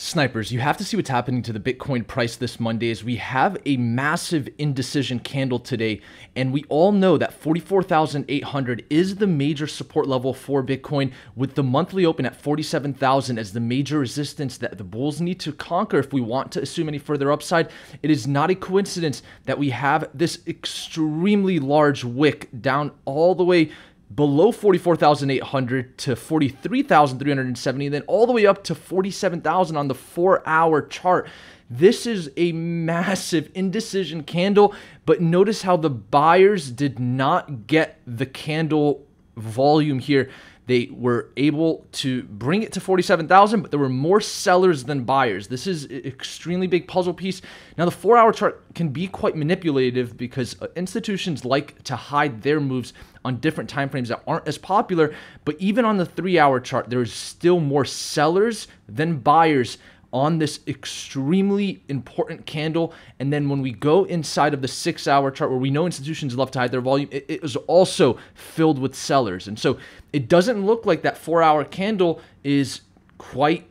Snipers, you have to see what's happening to the Bitcoin price this Monday as we have a massive indecision candle today. And we all know that 44,800 is the major support level for Bitcoin, with the monthly open at 47,000 as the major resistance that the bulls need to conquer if we want to assume any further upside. It is not a coincidence that we have this extremely large wick down all the way below 44,800 to 43,370, and then all the way up to 47,000 on the 4-hour chart. This is a massive indecision candle, but notice how the buyers did not get the candle volume here. They were able to bring it to 47,000, but there were more sellers than buyers. This is an extremely big puzzle piece. Now, the 4-hour chart can be quite manipulative because institutions like to hide their moves on different time frames that aren't as popular. But even on the 3-hour chart, there's still more sellers than buyers on this extremely important candle. And then when we go inside of the 6-hour chart, where we know institutions love to hide their volume, it is also filled with sellers. And so it doesn't look like that 4-hour candle is quite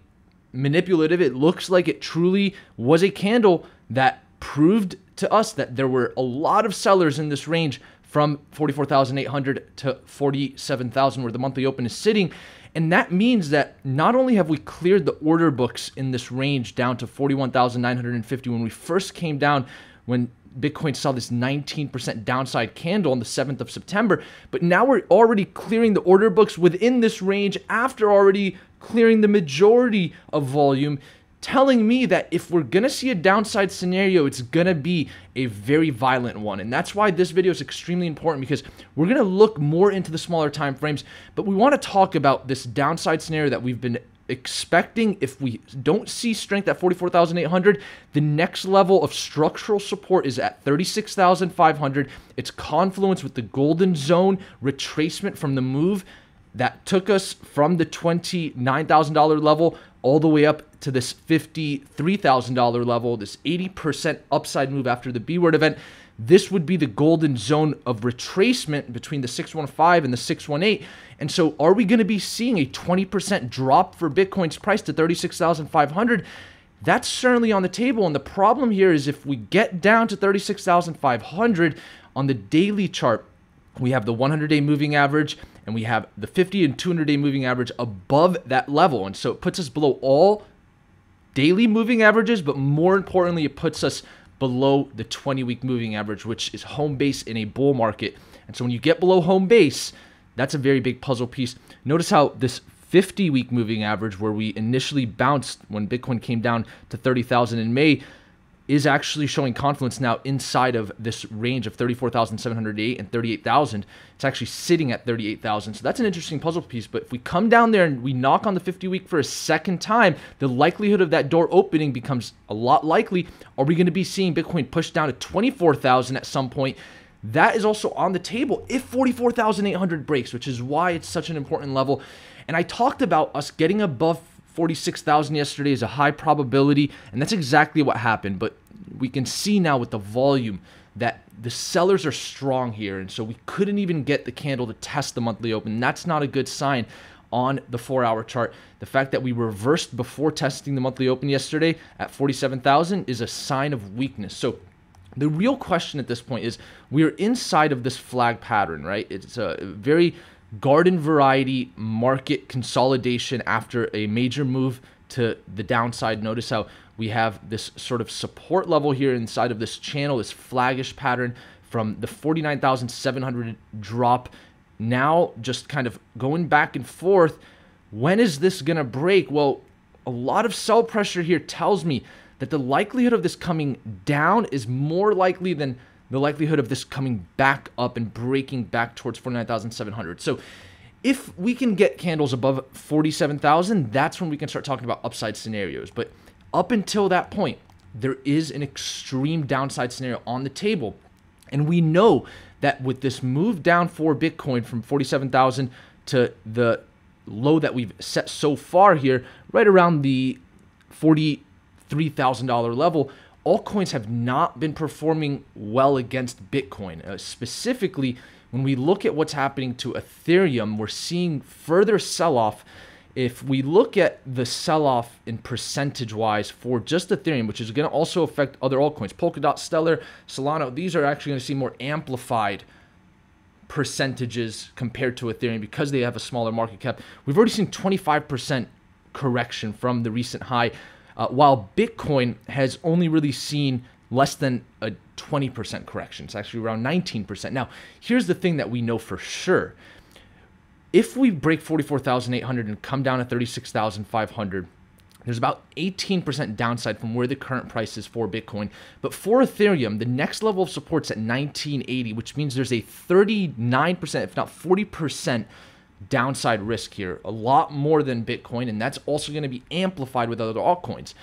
manipulative. It looks like it truly was a candle that proved to us that there were a lot of sellers in this range from 44,800 to 47,000, where the monthly open is sitting. And that means that not only have we cleared the order books in this range down to 41,950 when we first came down, when Bitcoin saw this 19% downside candle on the 7th of September, but now we're already clearing the order books within this range after already clearing the majority of volume, telling me that if we're going to see a downside scenario, it's going to be a very violent one. And that's why this video is extremely important, because we're going to look more into the smaller time frames, but we want to talk about this downside scenario that we've been expecting. If we don't see strength at 44,800, the next level of structural support is at 36,500. It's confluence with the golden zone retracement from the move that took us from the $29,000 level all the way up to this $53,000 level, this 80% upside move after the B-word event. This would be the golden zone of retracement between the 615 and the 618. And so are we going to be seeing a 20% drop for Bitcoin's price to 36,500? That's certainly on the table. And the problem here is if we get down to 36,500 on the daily chart, we have the 100-day moving average, and we have the 50 and 200-day moving average above that level. And so it puts us below all daily moving averages, but more importantly, it puts us below the 20-week moving average, which is home base in a bull market. And so when you get below home base, that's a very big puzzle piece. Notice how this 50-week moving average, where we initially bounced when Bitcoin came down to 30,000 in May, is actually showing confluence now inside of this range of 34,708 and 38,000. It's actually sitting at 38,000. So that's an interesting puzzle piece. But if we come down there and we knock on the 50-week for a second time, the likelihood of that door opening becomes a lot likely. Are we going to be seeing Bitcoin push down to 24,000 at some point? That is also on the table if 44,800 breaks, which is why it's such an important level. And I talked about us getting above 46,000 yesterday is a high probability, and that's exactly what happened. But we can see now with the volume that the sellers are strong here, and so we couldn't even get the candle to test the monthly open. That's not a good sign on the 4-hour chart. The fact that we reversed before testing the monthly open yesterday at 47,000 is a sign of weakness. So the real question at this point is, we are inside of this flag pattern, right? It's a very garden variety market consolidation after a major move to the downside. Notice how we have this sort of support level here inside of this channel, this flaggish pattern from the 49,700 drop. Now just kind of going back and forth. When is this going to break? Well, a lot of sell pressure here tells me that the likelihood of this coming down is more likely than the likelihood of this coming back up and breaking back towards 49,700. So if we can get candles above 47,000, that's when we can start talking about upside scenarios. But up until that point, there is an extreme downside scenario on the table. And we know that with this move down for Bitcoin from 47,000 to the low that we've set so far here, right around the $43,000 level, altcoins have not been performing well against Bitcoin. Specifically, when we look at what's happening to Ethereum, we're seeing further sell-off if we look at the sell-off in percentage-wise for just Ethereum, which is going to also affect other altcoins, Polkadot, Stellar, Solana, these are actually going to see more amplified percentages compared to Ethereum because they have a smaller market cap. We've already seen 25% correction from the recent high, while Bitcoin has only really seen less than a 20% correction. It's actually around 19%. Now, here's the thing that we know for sure. If we break 44,800 and come down to 36,500, there's about 18% downside from where the current price is for Bitcoin. But for Ethereum, the next level of support's at 1980, which means there's a 39%, if not 40% downside risk here, a lot more than Bitcoin, and that's also going to be amplified with other altcoins.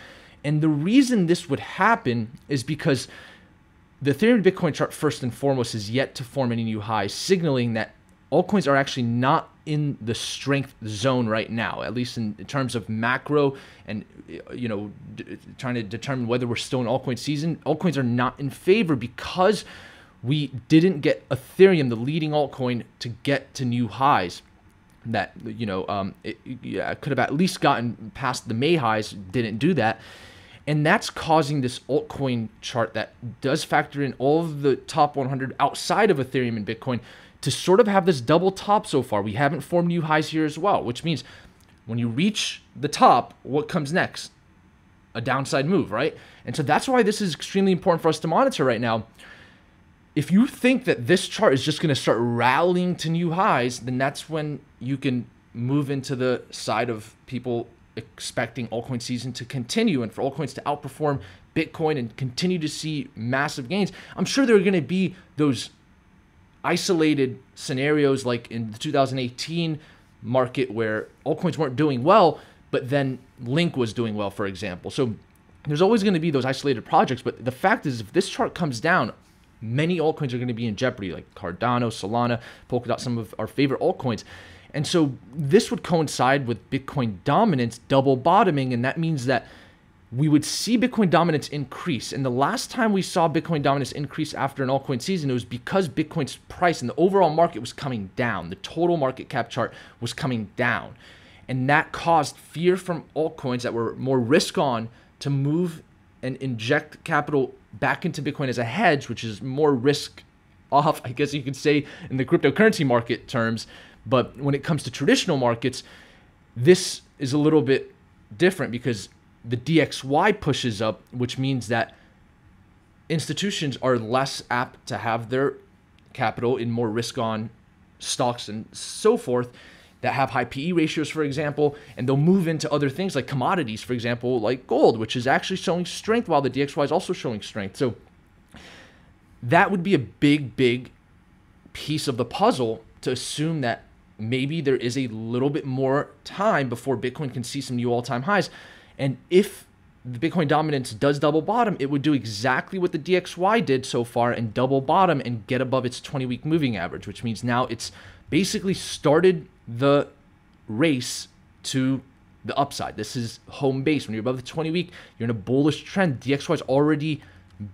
And the reason this would happen is because the Ethereum Bitcoin chart, first and foremost, is yet to form any new highs, signaling that altcoins are actually not in the strength zone right now, at least in terms of macro and, trying to determine whether we're still in altcoin season. Altcoins are not in favor because we didn't get Ethereum, the leading altcoin, to get to new highs. That, it could have at least gotten past the May highs, didn't do that. And that's causing this altcoin chart that does factor in all of the top 100 outside of Ethereum and Bitcoin to sort of have this double top so far. We haven't formed new highs here as well, which means when you reach the top, what comes next? A downside move, right? And so that's why this is extremely important for us to monitor right now. If you think that this chart is just going to start rallying to new highs, then that's when you can move into the side of people expecting altcoin season to continue and for altcoins to outperform Bitcoin and continue to see massive gains. I'm sure there are going to be those isolated scenarios like in the 2018 market where altcoins weren't doing well, but then Link was doing well, for example. So there's always going to be those isolated projects. But the fact is, if this chart comes down, many altcoins are going to be in jeopardy, like Cardano, Solana, Polkadot, some of our favorite altcoins. And so this would coincide with Bitcoin dominance double bottoming, and that means that we would see Bitcoin dominance increase. And the last time we saw Bitcoin dominance increase after an altcoin season, it was because Bitcoin's price and the overall market was coming down. The total market cap chart was coming down. And that caused fear from altcoins that were more risk on to move and inject capital back into Bitcoin as a hedge, which is more risk off, I guess you could say, in the cryptocurrency market terms. But when it comes to traditional markets, this is a little bit different because the DXY pushes up, which means that institutions are less apt to have their capital in more risk-on stocks and so forth that have high PE ratios, for example, and they'll move into other things like commodities, for example, like gold, which is actually showing strength while the DXY is also showing strength. So that would be a big, big piece of the puzzle to assume that maybe there is a little bit more time before Bitcoin can see some new all-time highs. And if the Bitcoin dominance does double bottom, it would do exactly what the DXY did so far and double bottom and get above its 20-week moving average, which means now it's basically started the race to the upside. This is home base. When you're above the 20-week, you're in a bullish trend. DXY's already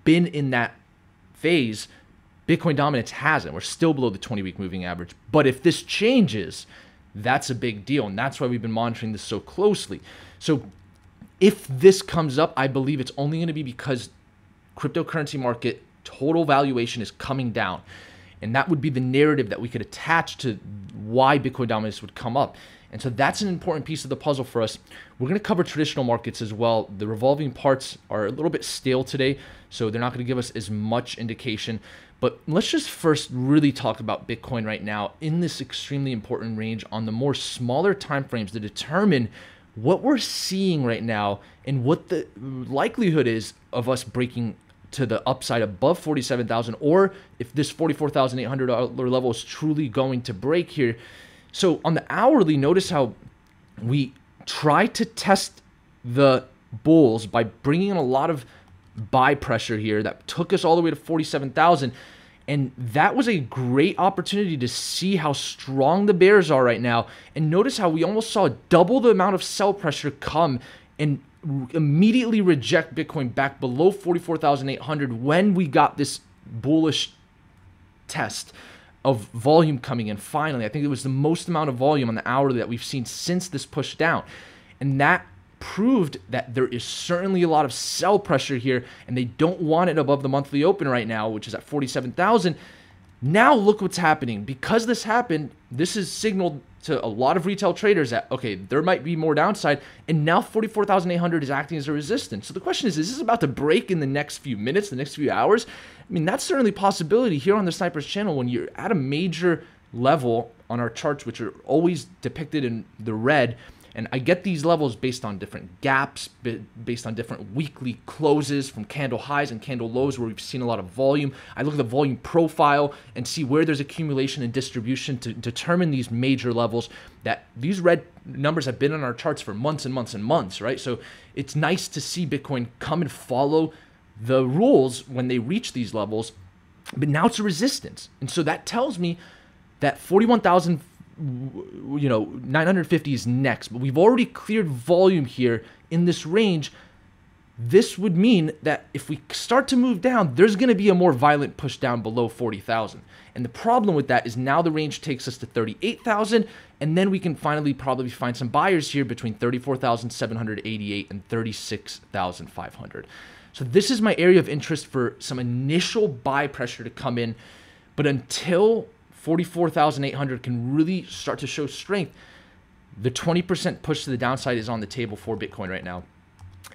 been in that phase. Bitcoin dominance hasn't. We're still below the 20-week moving average. But if this changes, that's a big deal. And that's why we've been monitoring this so closely. So if this comes up, I believe it's only going to be because cryptocurrency market total valuation is coming down. And that would be the narrative that we could attach to why Bitcoin dominance would come up. And so that's an important piece of the puzzle for us. We're going to cover traditional markets as well. The revolving parts are a little bit stale today, so they're not going to give us as much indication. But let's just first really talk about Bitcoin right now in this extremely important range on the more smaller time frames to determine what we're seeing right now and what the likelihood is of us breaking to the upside above 47,000, or if this $44,800 level is truly going to break here. So on the hourly, notice how we try to test the bulls by bringing in a lot of buy pressure here that took us all the way to 47,000. And that was a great opportunity to see how strong the bears are right now. And notice how we almost saw double the amount of sell pressure come and immediately reject Bitcoin back below 44,800 when we got this bullish test. of volume coming in finally. I think it was the most amount of volume on the hourly that we've seen since this push down. And that proved that there is certainly a lot of sell pressure here, and they don't want it above the monthly open right now, which is at 47,000. Now look what's happening. Because this happened, this is signaled to a lot of retail traders that, okay, there might be more downside, and now 44,800 is acting as a resistance. So the question is this about to break in the next few minutes, the next few hours? I mean, that's certainly a possibility here on the Snipers channel when you're at a major level on our charts, which are always depicted in the red. And I get these levels based on different gaps, based on different weekly closes from candle highs and candle lows where we've seen a lot of volume. I look at the volume profile and see where there's accumulation and distribution to determine these major levels that these red numbers have been on our charts for months and months and months, right? So it's nice to see Bitcoin come and follow the rules when they reach these levels, but now it's a resistance. And so that tells me that 41,000 950 is next, but we've already cleared volume here in this range. This would mean that if we start to move down, there's going to be a more violent push down below 40,000. And the problem with that is now the range takes us to 38,000, and then we can finally probably find some buyers here between 34,788 and 36,500. So this is my area of interest for some initial buy pressure to come in, but until 44,800 can really start to show strength, the 20% push to the downside is on the table for Bitcoin right now.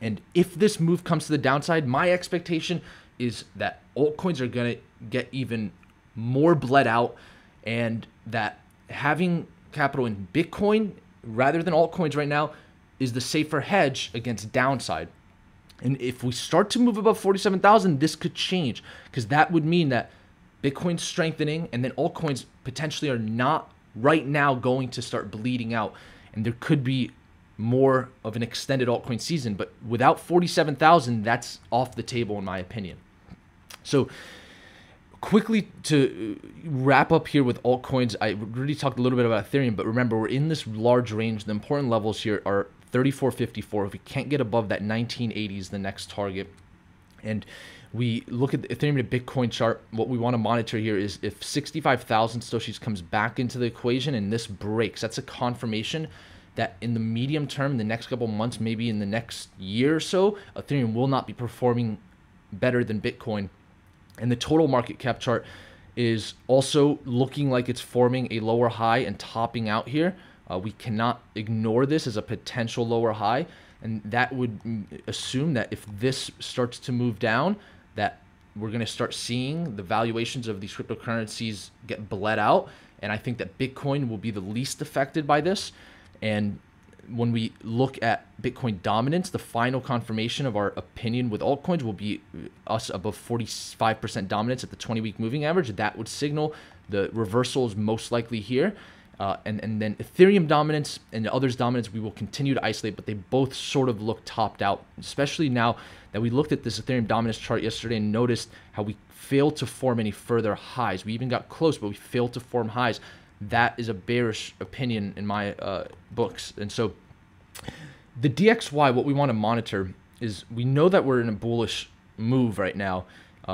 And if this move comes to the downside, my expectation is that altcoins are going to get even more bled out, and that having capital in Bitcoin rather than altcoins right now is the safer hedge against downside. And if we start to move above 47,000, this could change, because that would mean that Bitcoin's strengthening, and then altcoins potentially are not right now going to start bleeding out, and there could be more of an extended altcoin season. But without 47,000, that's off the table in my opinion. So quickly to wrap up here with altcoins, I already talked a little bit about Ethereum, but remember, we're in this large range. The important levels here are 34.54. If we can't get above that, 1980 is the next target. And we look at the Ethereum to Bitcoin chart. What we want to monitor here is if 65,000 Satoshis comes back into the equation and this breaks, that's a confirmation that in the medium term, the next couple months, maybe in the next year or so, Ethereum will not be performing better than Bitcoin. And the total market cap chart is also looking like it's forming a lower high and topping out here. We cannot ignore this as a potential lower high. And that would assume that if this starts to move down, that we're going to start seeing the valuations of these cryptocurrencies get bled out. And I think that Bitcoin will be the least affected by this. And when we look at Bitcoin dominance, the final confirmation of our opinion with altcoins will be us above 45% dominance at the 20-week moving average. That would signal the reversal is most likely here. And then Ethereum dominance and others dominance, we will continue to isolate, but they both sort of look topped out, especially now that we looked at this Ethereum dominance chart yesterday and noticed how we failed to form any further highs. We even got close, but we failed to form highs. That is a bearish opinion in my books. And so the DXY, what we want to monitor is, we know that we're in a bullish move right now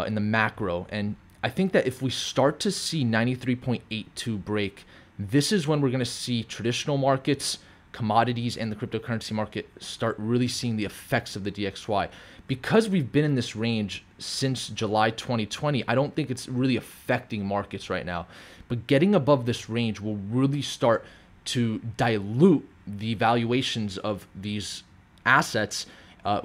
in the macro. And I think that if we start to see 93.82 break, this is when we're going to see traditional markets, commodities, and the cryptocurrency market start really seeing the effects of the DXY. Because we've been in this range since July 2020, I don't think it's really affecting markets right now. But getting above this range will really start to dilute the valuations of these assets.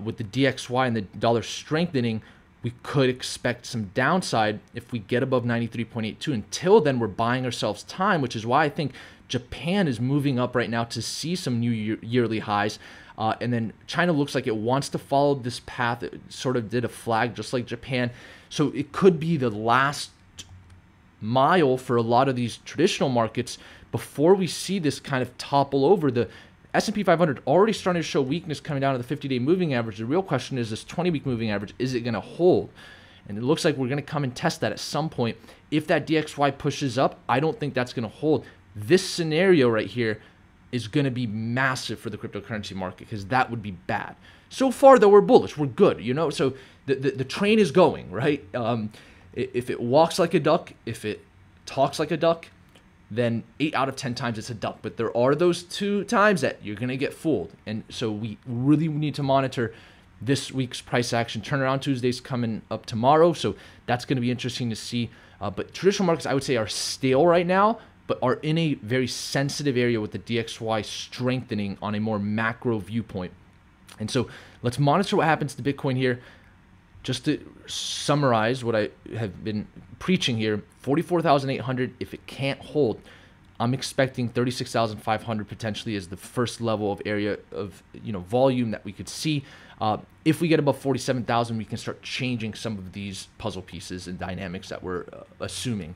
With the DXY and the dollar strengthening, we could expect some downside if we get above 93.82. Until then, we're buying ourselves time, which is why I think Japan is moving up right now to see some new yearly highs. And then China looks like it wants to follow this path. It sort of did a flag just like Japan. So it could be the last mile for a lot of these traditional markets before we see this kind of topple over. The S&P 500 already starting to show weakness coming down to the 50-day moving average. The real question is this 20-week moving average, is it going to hold? And it looks like we're going to come and test that at some point. If that DXY pushes up, I don't think that's going to hold. This scenario right here is going to be massive for the cryptocurrency market, because that would be bad. So far, though, we're bullish. We're good, you know? So the train is going, right? If it walks like a duck, if it talks like a duck, then 8 out of 10 times it's a duck. But there are those 2 times that you're going to get fooled. And so we really need to monitor this week's price action. Turnaround Tuesday's coming up tomorrow, so that's going to be interesting to see. But traditional markets, I would say, are stale right now, but are in a very sensitive area with the DXY strengthening on a more macro viewpoint. And so let's monitor what happens to Bitcoin here. Just to summarize what I have been preaching here, 44,800, if it can't hold, I'm expecting 36,500 potentially as the first level of area of volume that we could see. If we get above 47,000, we can start changing some of these puzzle pieces and dynamics that we're assuming.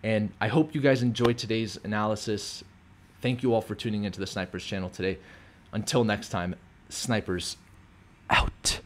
And I hope you guys enjoyed today's analysis. Thank you all for tuning into the Snipers channel today. Until next time, Snipers out.